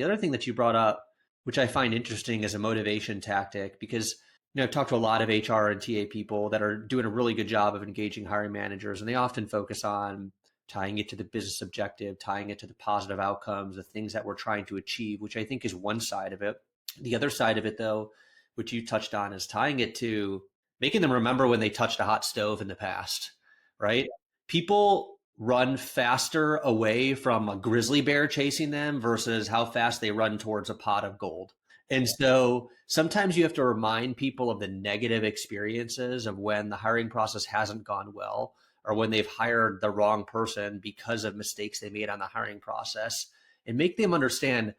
The other thing that you brought up, which I find interesting as a motivation tactic, because I've talked to a lot of HR and TA people that are doing a really good job of engaging hiring managers, and they often focus on tying it to the business objective, tying it to the positive outcomes, the things that we're trying to achieve, which I think is one side of it. The other side of it, though, which you touched on, is tying it to making them remember when they touched a hot stove in the past, right? People run faster away from a grizzly bear chasing them versus how fast they run towards a pot of gold. And so sometimes you have to remind people of the negative experiences of when the hiring process hasn't gone well or when they've hired the wrong person because of mistakes they made on the hiring process, and make them understand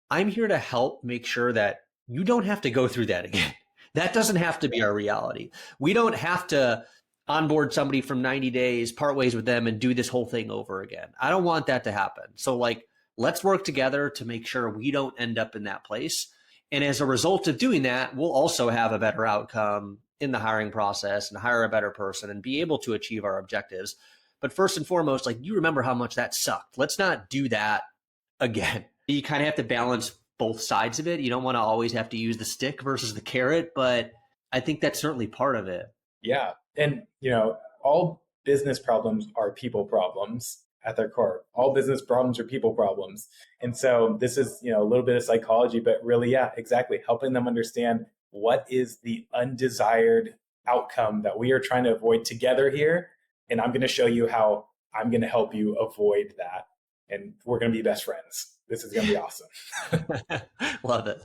I'm here to help make sure that you don't have to go through that again. That doesn't have to be our reality. We don't have to onboard somebody from 90 days, part ways with them, and do this whole thing over again. I don't want that to happen. So, let's work together to make sure we don't end up in that place. And as a result of doing that, we'll also have a better outcome in the hiring process and hire a better person and be able to achieve our objectives. But first and foremost, you remember how much that sucked. Let's not do that again. You kind of have to balance both sides of it. You don't want to always have to use the stick versus the carrot, but I think that's certainly part of it. Yeah. And, all business problems are people problems at their core. All business problems are people problems. And so this is, a little bit of psychology, but really, yeah, exactly. Helping them understand what is the undesired outcome that we are trying to avoid together here. And I'm going to show you how I'm going to help you avoid that. And we're going to be best friends. This is going to be awesome. Love it.